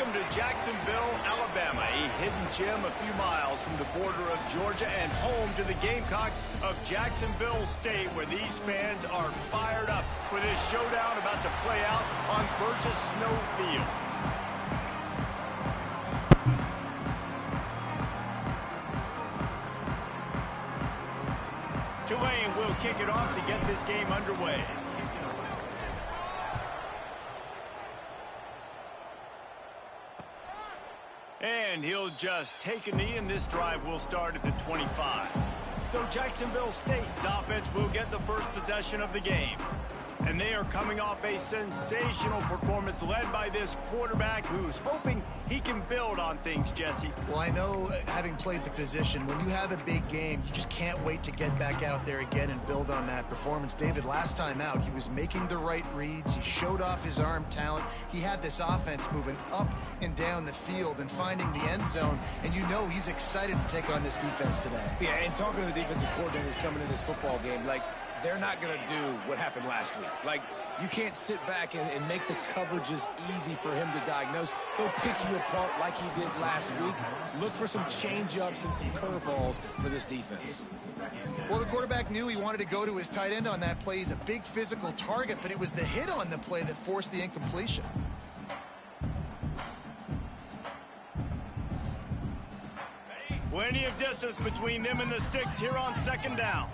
Welcome to Jacksonville, Alabama, a hidden gem a few miles from the border of Georgia and home to the Gamecocks of Jacksonville State, where these fans are fired up for this showdown about to play out on Burgess Snow Field. Tulane will kick it off to get this game underway. And he'll just take a knee, and this drive will start at the 25. So Jacksonville State's offense will get the first possession of the game. And they are coming off a sensational performance led by this quarterback who's hoping he can build on things, Jesse. Well, I know, having played the position, when you have a big game, you just can't wait to get back out there again and build on that performance. David, last time out, he was making the right reads. He showed off his arm talent. He had this offense moving up and down the field and finding the end zone. And you know he's excited to take on this defense today. Yeah, and talking to the defensive coordinators coming in this football game, like, they're not going to do what happened last week. Like, you can't sit back and make the coverages easy for him to diagnose. He'll pick you apart like he did last week. Look for some change-ups and some curveballs for this defense. Well, the quarterback knew he wanted to go to his tight end on that play. He's a big physical target, but it was the hit on the play that forced the incompletion. Plenty of distance between them and the sticks here on second down.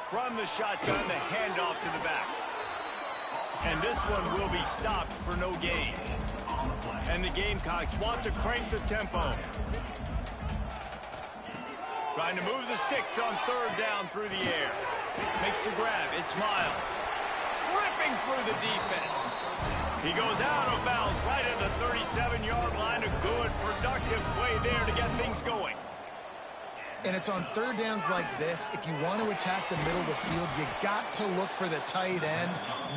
From the shotgun, the handoff to the back. And this one will be stopped for no gain. And the Gamecocks want to crank the tempo. Trying to move the sticks on third down through the air. Makes the grab. It's Miles. Ripping through the defense. He goes out of bounds right at the 37-yard line. A good, productive play there to get things going. And it's on third downs like this, if you want to attack the middle of the field, you got to look for the tight end.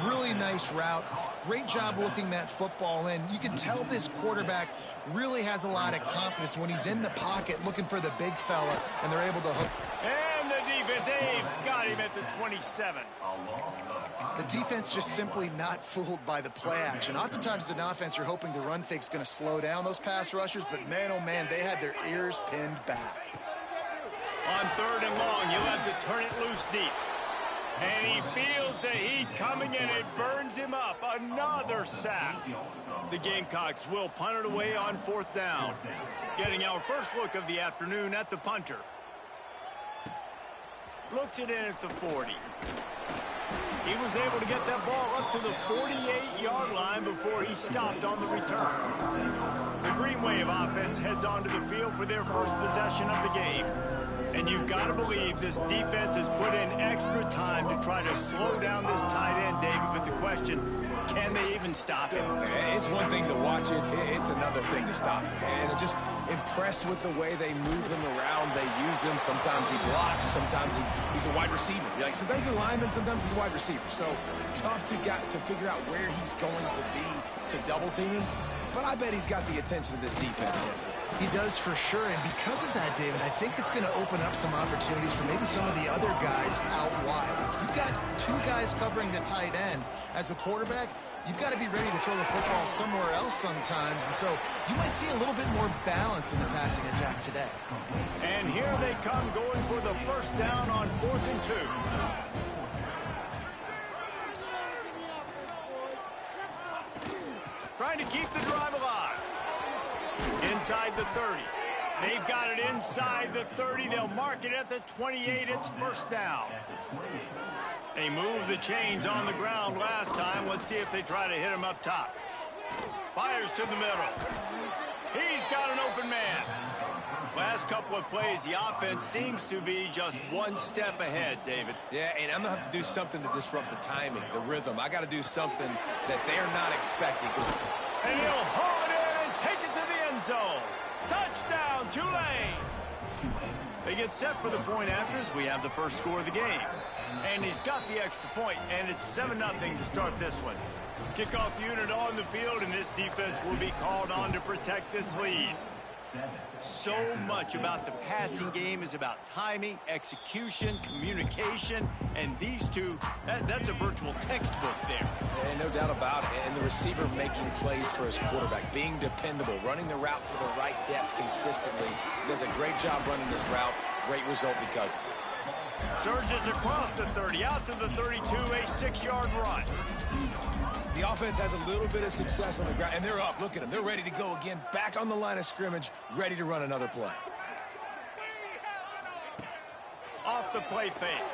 Really nice route. Great job looking that football in. You can tell this quarterback really has a lot of confidence when he's in the pocket looking for the big fella, and they're able to hook. And the defense, they've got him at the 27. The defense just simply not fooled by the play action. Oftentimes as an offense, you're hoping the run fake's going to slow down those pass rushers, but man, oh man, they had their ears pinned back. On third and long, you'll have to turn it loose deep. And he feels the heat coming, and it burns him up. Another sack. The Gamecocks will punt it away on fourth down. Getting our first look of the afternoon at the punter. Looks it in at the 40. He was able to get that ball up to the 48-yard line before he stopped on the return. The Green Wave offense heads onto the field for their first possession of the game. And you've got to believe this defense has put in extra time to try to slow down this tight end, David. But the question, can they even stop him? It's one thing to watch it. It's another thing to stop it. And I'm just impressed with the way they move him around. They use him. Sometimes he blocks. Sometimes he's a wide receiver. Like, sometimes he's a lineman. Sometimes he's a wide receiver. So tough to figure out where he's going to be to double team him. But I bet he's got the attention of this defense, Jesse. He does for sure, and because of that, David, I think it's going to open up some opportunities for maybe some of the other guys out wide. If you've got two guys covering the tight end as a quarterback, you've got to be ready to throw the football somewhere else sometimes, and so you might see a little bit more balance in the passing attack today. And here they come going for the first down on 4th and 2. Trying to keep the drive alive. Inside the 30. They've got it inside the 30. They'll mark it at the 28. It's first down. They moved the chains on the ground last time. Let's see if they try to hit him up top. Fires to the middle. He's got an open man. Last couple of plays, the offense seems to be just one step ahead, David. Yeah, and I'm going to have to do something to disrupt the timing, the rhythm. I got to do something that they're not expecting. And he'll haul it in and take it to the end zone. Touchdown, Tulane. They get set for the point after as we have the first score of the game. And he's got the extra point, and it's 7-0 to start this one. Kickoff unit on the field, and this defense will be called on to protect this lead. So much about the passing game is about timing, execution, communication, and these two, that's a virtual textbook there. And no doubt about it. And the receiver making plays for his quarterback, being dependable, running the route to the right depth consistently. He does a great job running this route. Great result because of it. Surges across the 30, out to the 32, a 6-yard run. The offense has a little bit of success on the ground, and they're up. Look at them. They're ready to go again, back on the line of scrimmage, ready to run another play. Off the play fake.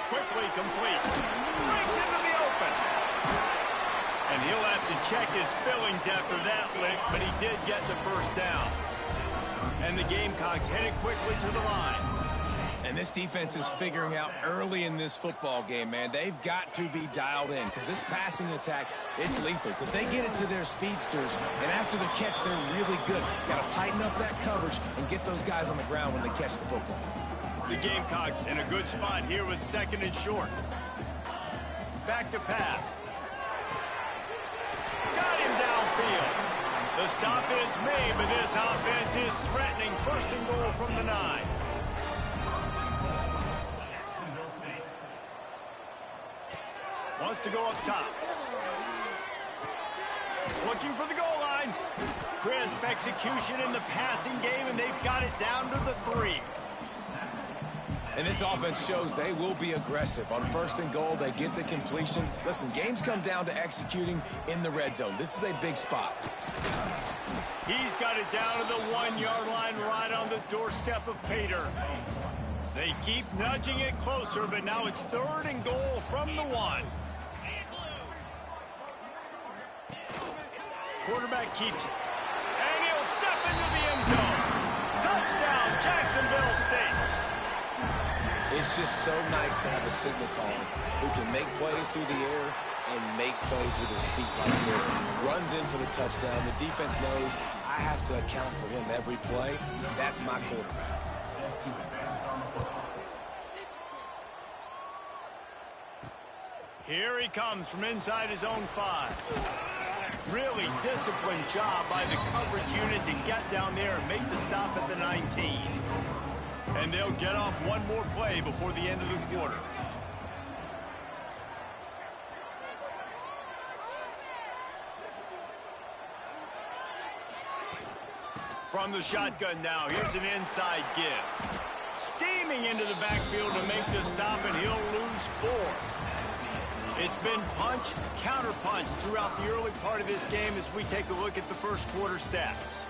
Quickly complete. Breaks into the open. And he'll have to check his fillings after that lick, but he did get the first down. And the Gamecocks headed quickly to the line. And this defense is figuring out early in this football game, man. They've got to be dialed in because this passing attack, it's lethal because they get it to their speedsters, and after the catch, they're really good. Got to tighten up that coverage and get those guys on the ground when they catch the football. The Gamecocks in a good spot here with 2nd and short. Back to pass. Got him downfield. The stop is made, but this offense is threatening 1st and goal from the 9. Wants to go up top. Looking for the goal line. Crisp execution in the passing game, and they've got it down to the 3. And this offense shows they will be aggressive. On 1st and goal, they get the completion. Listen, games come down to executing in the red zone. This is a big spot. He's got it down to the 1-yard line right on the doorstep of Pater. They keep nudging it closer, but now it's 3rd and goal from the 1. Quarterback keeps it. And he'll step into the end zone. Touchdown, Jacksonville State. It's just so nice to have a signal caller who can make plays through the air and make plays with his feet like this. Runs in for the touchdown. The defense knows I have to account for him every play. That's my quarterback. Here he comes from inside his own 5. Really disciplined job by the coverage unit to get down there and make the stop at the 19. And they'll get off one more play before the end of the quarter. From the shotgun now, here's an inside give. Steaming into the backfield to make the stop, and he'll lose 4. It's been punch, counter-punch throughout the early part of this game as we take a look at the first quarter stats.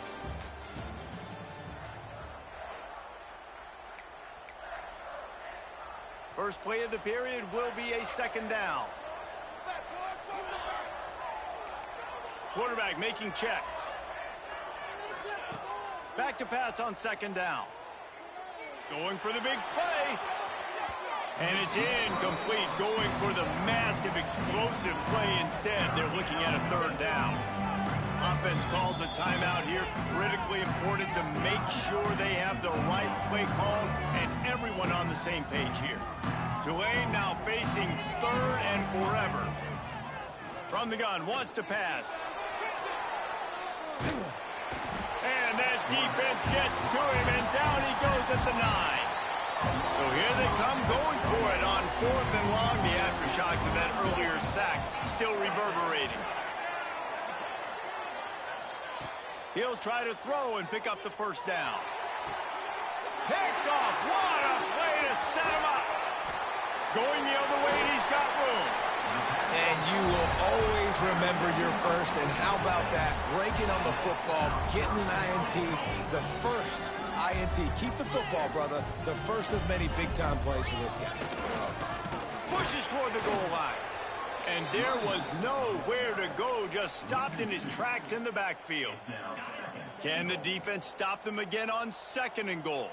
First play of the period will be a 2nd down. Quarterback making checks. Back to pass on 2nd down. Going for the big play. And it's incomplete, going for the massive, explosive play instead. They're looking at a 3rd down. Offense calls a timeout here. Critically important to make sure they have the right play call and everyone on the same page here. Tulane now facing 3rd and forever. From the gun, wants to pass. And that defense gets to him, and down he goes at the 9. So here they come going for it on 4th and long. The aftershocks of that earlier sack still reverberating. He'll try to throw and pick up the 1st down. Picked off. What a play to set him up. Going the other way, and he's got room. And you will always remember your 1st. And how about that? Breaking on the football, getting an INT, the 1st INT. Keep the football, brother. The 1st of many big-time plays for this guy. Pushes for the goal line. And there was nowhere to go, just stopped in his tracks in the backfield. Can the defense stop them again on 2nd and goal?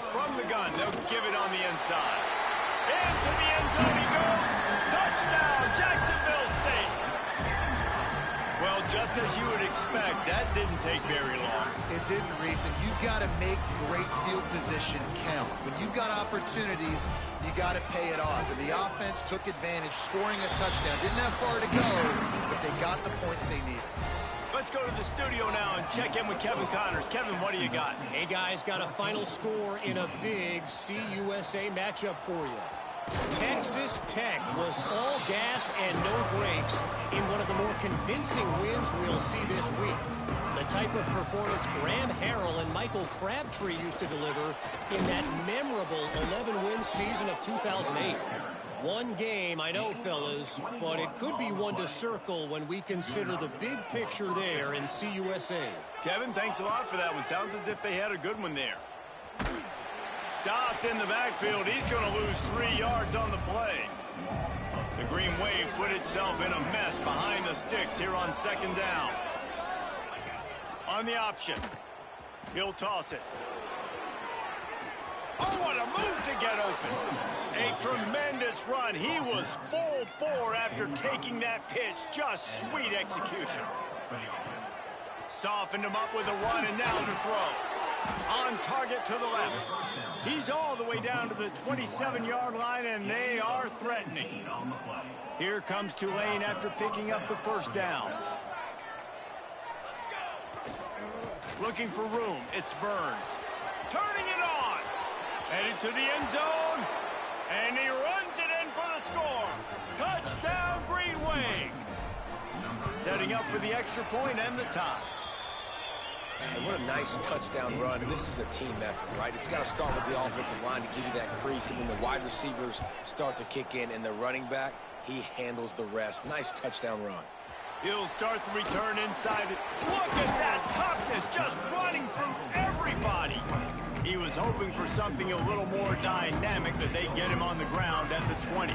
From the gun, they'll give it on the inside. Into the end zone he goes. Touchdown, Jacksonville State. Well, just as As you would expect, that didn't take very long. It didn't, Reese, and you've got to make great field position count. When you've got opportunities, you got to pay it off. And the offense took advantage, scoring a touchdown. Didn't have far to go, but they got the points they needed. Let's go to the studio now and check in with Kevin Connors. Kevin, what do you got? Hey, guys, got a final score in a big CUSA matchup for you. Texas Tech was all gas and no brakes in one of the more convincing wins we'll see this week. The type of performance Graham Harrell and Michael Crabtree used to deliver in that memorable 11-win season of 2008. One game, I know, fellas, but it could be one to circle when we consider the big picture there in CUSA. Kevin, thanks a lot for that one. Sounds as if they had a good one there. Stopped in the backfield. He's going to lose 3 yards on the play. The Green Wave put itself in a mess behind the sticks here on 2nd down. On the option. He'll toss it. Oh, what a move to get open. A tremendous run. He was full bore after taking that pitch. Just sweet execution. Softened him up with a run, and now to throw. On target to the left. He's all the way down to the 27-yard line, and they are threatening. Here comes Tulane after picking up the 1st down. Looking for room. It's Burns. Turning it on. Headed to the end zone. And he runs it in for the score. Touchdown, Green Wave. Setting up for the extra point and the tie. Man, what a nice touchdown run, and this is a team effort, right? It's got to start with the offensive line to give you that crease, and then the wide receivers start to kick in, and the running back, he handles the rest. Nice touchdown run. He'll start the return inside it. Look at that toughness, just running through everybody. He was hoping for something a little more dynamic, but they get him on the ground at the 20.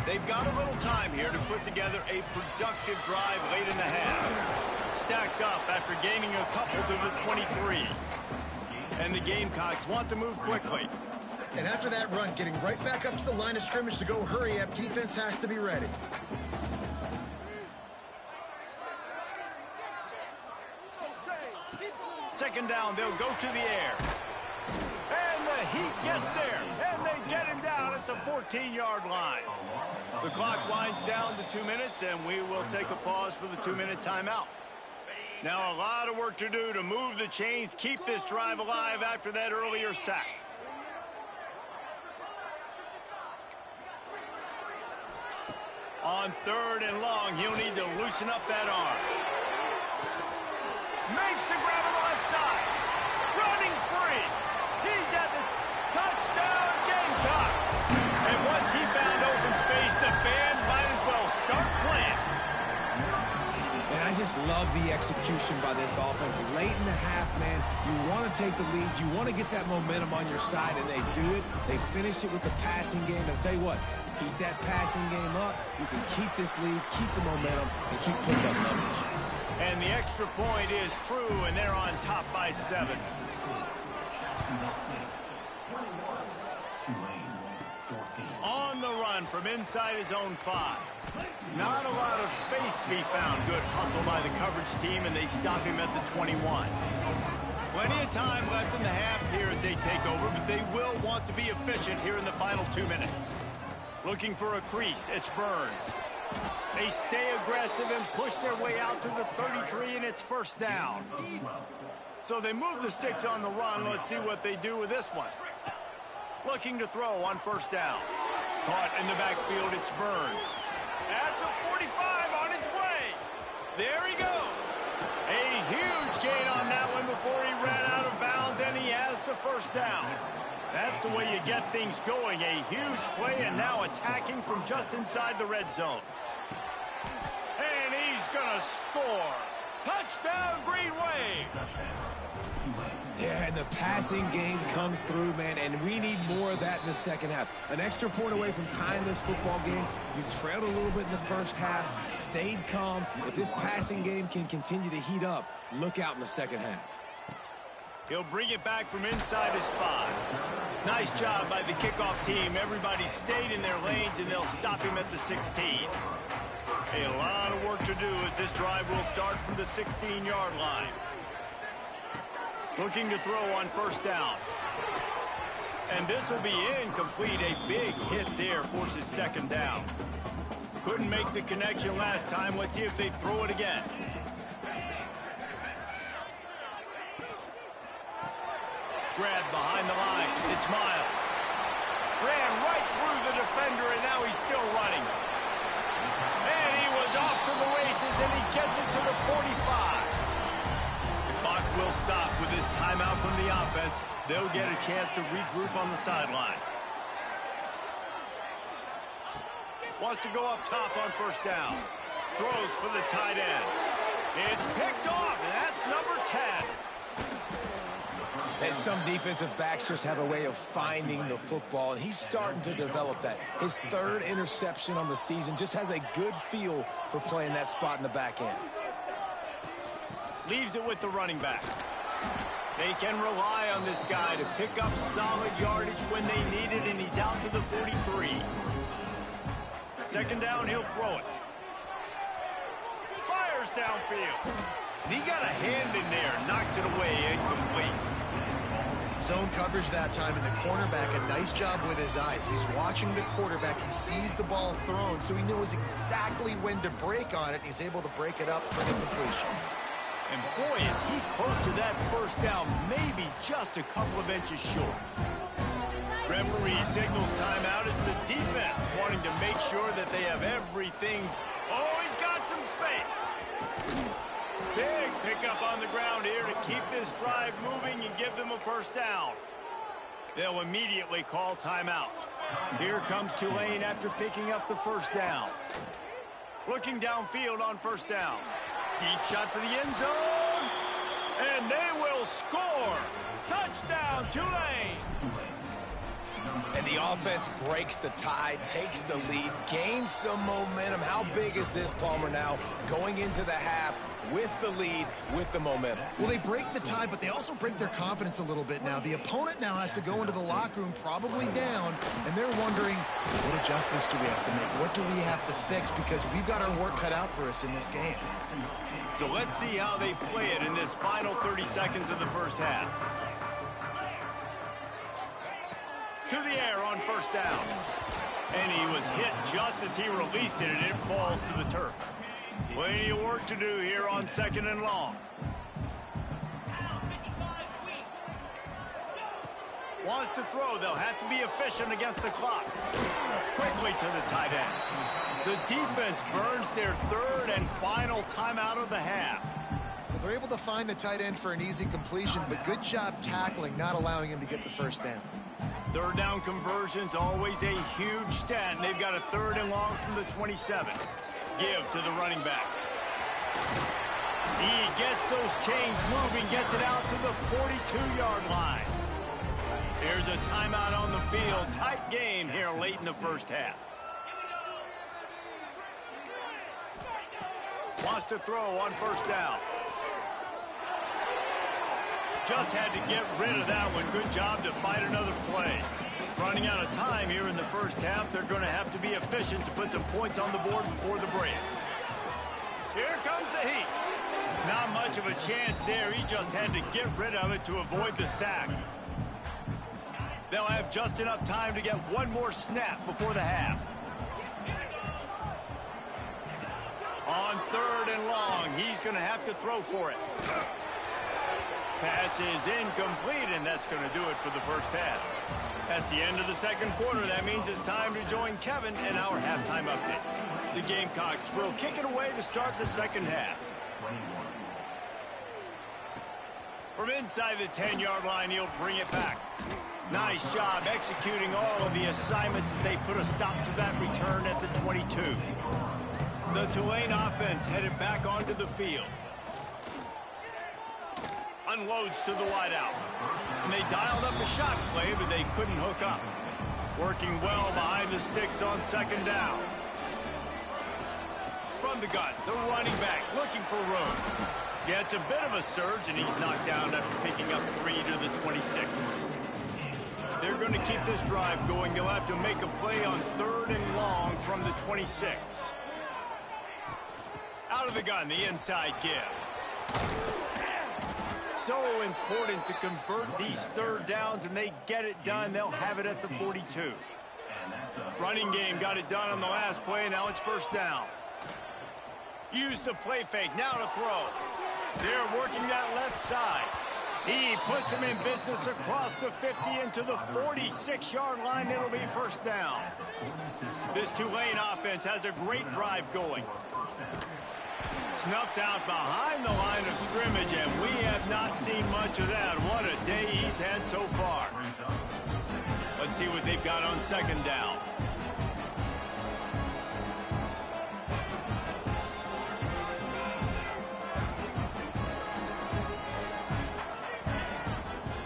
They've got a little time here to put together a productive drive late in the half. Stacked up after gaining a couple to the 23. And the Gamecocks want to move quickly. And after that run, getting right back up to the line of scrimmage to go hurry up, defense has to be ready. Second down, they'll go to the air. And the Heat gets there, and they get him down at the 14-yard line. The clock winds down to 2 minutes, and we will take a pause for the 2-minute timeout. Now a lot of work to do to move the chains, keep this drive alive after that earlier sack. On 3rd and long, he'll need to loosen up that arm. Makes the grab on the left side. Running free. He's at the touchdown, Gamecocks. And once he found open space, the band might as well start playing. And I just love the execution by this offense. Late in the half, man, you want to take the lead. You want to get that momentum on your side, and they do it. They finish it with the passing game. And I'll tell you what, keep that passing game up. You can keep this lead, keep the momentum, and keep putting up numbers. And the extra point is true, and they're on top by 7. On the run from inside his own 5. Not a lot of space to be found. Good hustle by the coverage team, and they stop him at the 21. Plenty of time left in the half here as they take over, but they will want to be efficient here in the final 2 minutes. Looking for a crease, it's Burns. They stay aggressive and push their way out to the 33, and it's 1st down. So they move the sticks on the run. Let's see what they do with this one. Looking to throw on 1st down. Caught in the backfield, it's Burns. At the 45, on his way. There he goes. A huge gain on that one before he ran out of bounds, and he has the 1st down. That's the way you get things going. A huge play, and now attacking from just inside the red zone. And he's gonna score. Touchdown, Green Wave. Yeah, and the passing game comes through, man, and we need more of that in the second half. An extra point away from tying this football game. You trailed a little bit in the first half, stayed calm. If this passing game can continue to heat up, look out in the second half. He'll bring it back from inside his 5. Nice job by the kickoff team. Everybody stayed in their lanes, and they'll stop him at the 16. A lot of work to do as this drive will start from the 16-yard line. Looking to throw on first down. And this will be incomplete. A big hit there forces second down. Couldn't make the connection last time. Let's see if they throw it again. Grabbed behind the line. It's Miles. Ran right through the defender, and now he's still running. And he was off to the races, and he gets it to the 45. The clock will stop with this timeout from the offense. They'll get a chance to regroup on the sideline. Wants to go up top on first down. Throws for the tight end. It's picked off, and that's number 10. And some defensive backs just have a way of finding the football, and he's starting to develop that. His third interception on the season, just has a good feel for playing that spot in the back end. Leaves it with the running back. They can rely on this guy to pick up solid yardage when they need it, and he's out to the 43. Second down, he'll throw it. Fires downfield. And he got a hand in there, knocks it away, incomplete. Zone coverage that time, and the cornerback, a nice job with his eyes. He's watching the quarterback. He sees the ball thrown, so he knows exactly when to break on it. He's able to break it up for the completion. And boy, is he close to that first down, maybe just a couple of inches short. Referee signals timeout as the defense wanting to make sure that they have everything. Oh, he's got some space. Big pickup on the ground here to keep this drive moving and give them a first down. They'll immediately call timeout. Here comes Tulane after picking up the first down. Looking downfield on first down. Deep shot for the end zone. And they will score. Touchdown, Tulane. And the offense breaks the tie, takes the lead, gains some momentum. How big is this, Palmer, now going into the half with the lead, with the momentum? Well, they break the tie, but they also break their confidence a little bit now. The opponent now has to go into the locker room probably down, and they're wondering, what adjustments do we have to make? What do we have to fix? Because we've got our work cut out for us in this game. So let's see how they play it in this final 30 seconds of the first half. To the air on first down. And he was hit just as he released it, and it falls to the turf. Plenty of work to do here on second and long. Wants to throw. They'll have to be efficient against the clock. Quickly to the tight end. The defense burns their third and final timeout of the half. Well, they're able to find the tight end for an easy completion, but good job tackling, not allowing him to get the first down. Third down conversion's always a huge stat, and they've got a third and long from the 27. Give to the running back. He gets those chains moving, gets it out to the 42-yard line. Here's a timeout on the field. Tight game here late in the first half. Wants to throw on first down. Just had to get rid of that one. Good job to fight another play. Running out of time here in the first half. They're going to have to be efficient to put some points on the board before the break. Here comes the heat. Not much of a chance there. He just had to get rid of it to avoid the sack. They'll have just enough time to get one more snap before the half. On third and long, he's going to have to throw for it. Pass is incomplete, and that's going to do it for the first half. That's the end of the second quarter. That means it's time to join Kevin in our halftime update. The Gamecocks will kick it away to start the second half. From inside the 10-yard line, he'll bring it back. Nice job executing all of the assignments as they put a stop to that return at the 22. The Tulane offense headed back onto the field. Unloads to the wideout. And they dialed up a shot play, but they couldn't hook up. Working well behind the sticks on second down. From the gun, the running back looking for room. Gets a bit of a surge, and he's knocked down after picking up 3 to the 26. They're going to keep this drive going. They'll have to make a play on third and long from the 26. Out of the gun, the inside give. So important to convert these third downs, and they get it done. They'll have it at the 42. Running game got it done on the last play, and now it's first down. Use the play fake, now to throw. They're working that left side. He puts him in business across the 50 into the 46-yard line. It'll be first down. This Tulane offense has a great drive going. Snuffed out behind the line of scrimmage, and we have not seen much of that. What a day he's had so far. Let's see what they've got on second down.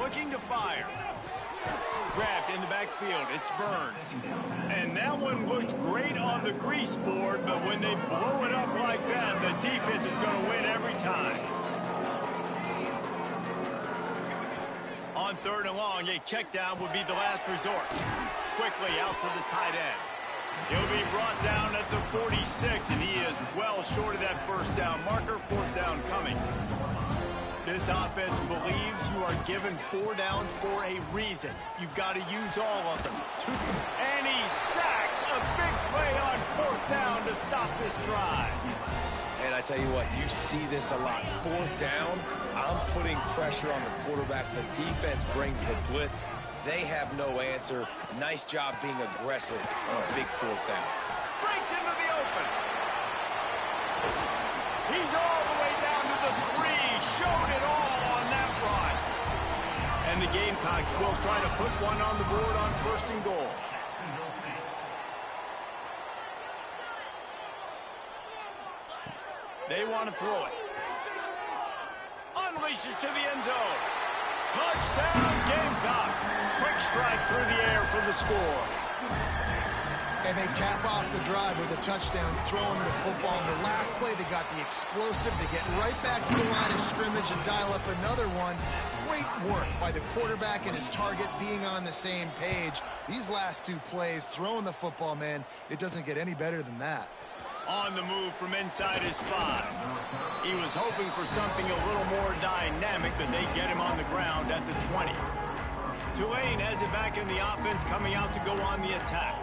Looking to fire. Grabbed in the backfield. It's Burns. And that one looked great on the grease board, but when they blow it up like that, the defense is going to win every time. On third and long, a check down would be the last resort. Quickly out to the tight end. He'll be brought down at the 46, and he is well short of that first down marker. Fourth down coming. This offense believes you are given 4 downs for a reason. You've got to use all of them. And he sacked. A big play on fourth down to stop this drive. And I tell you what, you see this a lot. Fourth down, I'm putting pressure on the quarterback. The defense brings the blitz. They have no answer. Nice job being aggressive on a big fourth down. Breaks into the open. He's all the way down to the 3. Showed it all on that run. And the Gamecocks will try to put one on the board on first and goal. They want to throw it. Unleashes to the end zone. Touchdown, Gamecocks. Quick strike through the air for the score. And they cap off the drive with a touchdown, throwing the football. In the last play, they got the explosive. They get right back to the line of scrimmage and dial up another one. Great work by the quarterback and his target being on the same page. These last 2 plays, throwing the football, man, it doesn't get any better than that. On the move from inside his 5. He was hoping for something a little more dynamic, but they get him on the ground at the 20. Tulane has it back in the offense, coming out to go on the attack.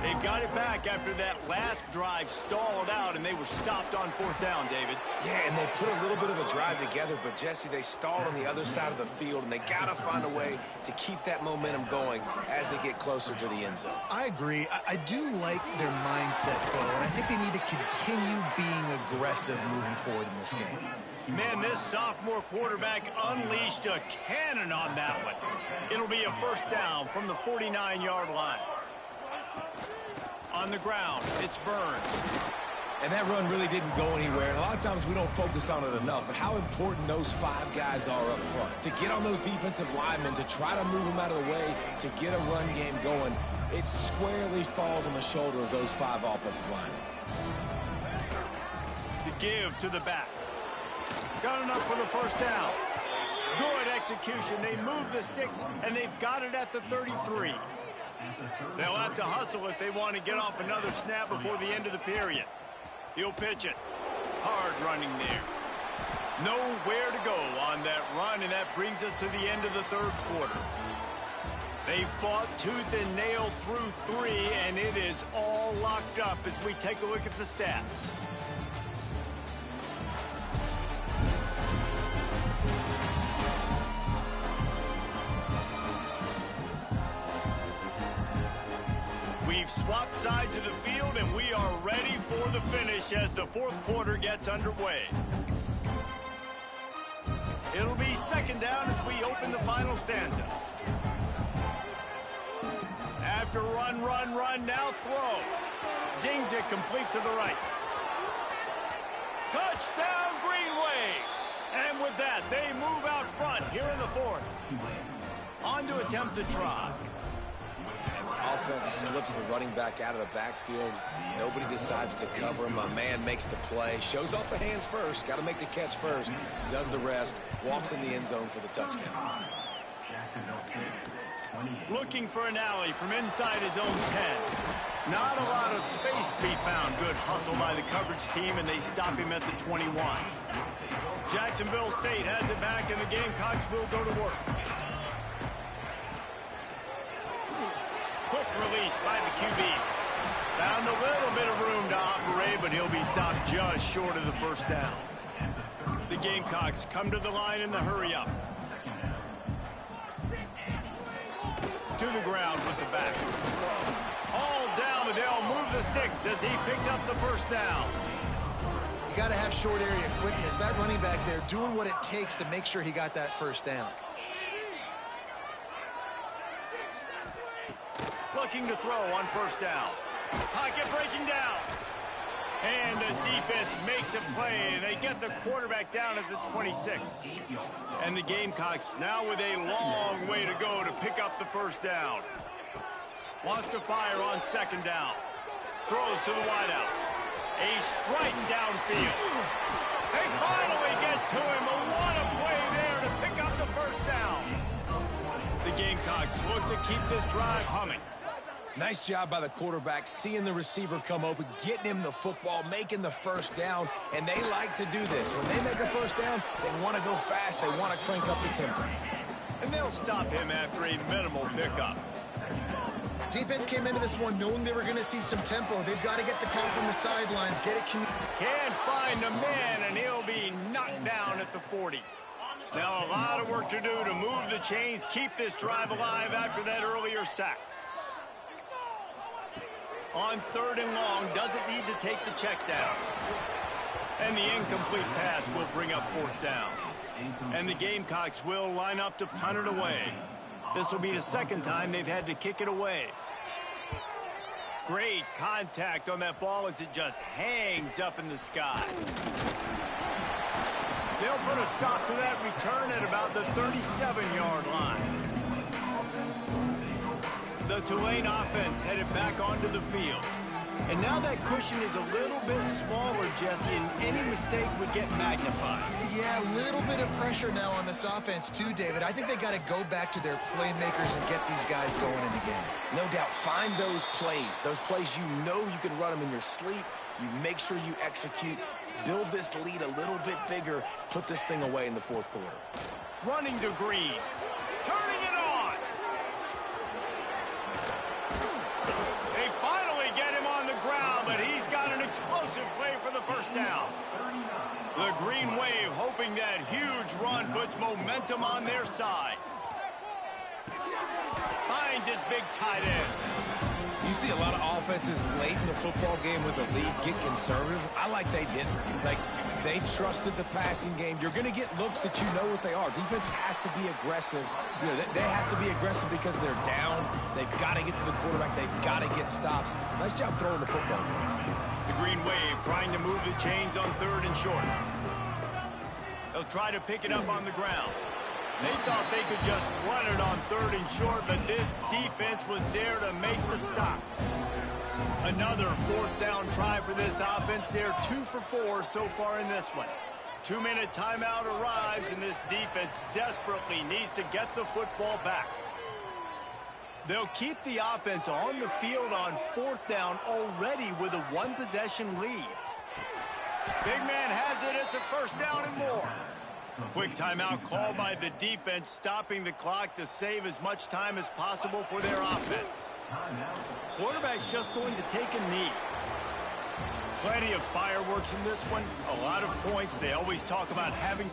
They've got it back after that last drive stalled out, and they were stopped on fourth down, David. Yeah, and they put a little bit of a drive together, but, Jesse, they stalled on the other side of the field, and they got to find a way to keep that momentum going as they get closer to the end zone. I agree. I do like their mindset, though, and I think they need to continue being aggressive moving forward in this game. Man, this sophomore quarterback unleashed a cannon on that one. It'll be a first down from the 49-yard line. On the ground, it's Burns. And that run really didn't go anywhere. And a lot of times we don't focus on it enough. But how important those 5 guys are up front. To get on those defensive linemen, to try to move them out of the way, to get a run game going, it squarely falls on the shoulder of those 5 offensive linemen. The give to the back. Got enough for the first down. Good execution. They move the sticks, and they've got it at the 33. They'll have to hustle if they want to get off another snap before the end of the period. He'll pitch it. Hard running there. Nowhere to go on that run, and that brings us to the end of the third quarter. They fought tooth and nail through 3, and it is all locked up as we take a look at the stats. We've swapped sides of the field, and we are ready for the finish as the fourth quarter gets underway. It'll be second down as we open the final stanza. After run, now throw. Zings it complete to the right. Touchdown, Green Wave! And with that, they move out front here in the fourth. On to attempt the try. Offense slips the running back out of the backfield. Nobody decides to cover him. My man makes the play. Shows off the hands first. Got to make the catch first. Does the rest. Walks in the end zone for the touchdown. Looking for an alley from inside his own 10. Not a lot of space to be found. Good hustle by the coverage team, and they stop him at the 21. Jacksonville State has it back, and the Gamecocks will go to work. Quick release by the QB. Found a little bit of room to operate, but he'll be stopped just short of the first down. The Gamecocks come to the line in the hurry-up. To the ground with the back. All down, and they'll move the sticks as he picks up the first down. You got to have short area quickness. That running back there doing what it takes to make sure he got that first down. Looking to throw on first down. Pocket breaking down. And the defense makes a play, and they get the quarterback down at the 26. And the Gamecocks now with a long way to go to pick up the first down. Wants to fire on second down. Throws to the wideout. A strike downfield. They finally get to him. A lot of play there to pick up the first down. The Gamecocks look to keep this drive humming. Nice job by the quarterback, seeing the receiver come open, getting him the football, making the first down, and they like to do this. When they make a first down, they want to go fast, they want to crank up the tempo. And they'll stop him after a minimal pickup. Defense came into this one knowing they were going to see some tempo. They've got to get the call from the sidelines, get it communicated. Can't find a man, and he'll be knocked down at the 40. Now a lot of work to do to move the chains, keep this drive alive after that earlier sack. On third and long, doesn't need to take the check down. And the incomplete pass will bring up fourth down. And the Gamecocks will line up to punt it away. This will be the second time they've had to kick it away. Great contact on that ball as it just hangs up in the sky. They'll put a stop to that return at about the 37-yard line. The Tulane offense headed back onto the field. And now that cushion is a little bit smaller, Jesse, and any mistake would get magnified. Yeah, a little bit of pressure now on this offense too, David. I think they got to go back to their playmakers and get these guys going in the game. No doubt, find those plays you know you can run them in your sleep. You make sure you execute, build this lead a little bit bigger, put this thing away in the fourth quarter. Running to Green, turning it on. They finally get him on the ground, but he's got an explosive play for the first down. The Green Wave hoping that huge run puts momentum on their side. Finds his big tight end. You see a lot of offenses late in the football game with a lead get conservative. I like they didn't. Like, they trusted the passing game. You're going to get looks that you know what they are. Defense has to be aggressive. You know, they have to be aggressive because they're down. They've got to get to the quarterback. They've got to get stops. Nice job throwing the football. The Green Wave trying to move the chains on third and short. They'll try to pick it up on the ground. They thought they could just run it on third and short, but this defense was there to make the stop. Another fourth down try for this offense. They're 2 for 4 so far in this one. 2-minute timeout arrives, and this defense desperately needs to get the football back. They'll keep the offense on the field on fourth down already with a one-possession lead. Big man has it. It's a first down and more. Quick timeout called by the defense, stopping the clock to save as much time as possible for their offense. Quarterback's just going to take a knee. Plenty of fireworks in this one. A lot of points. They always talk about having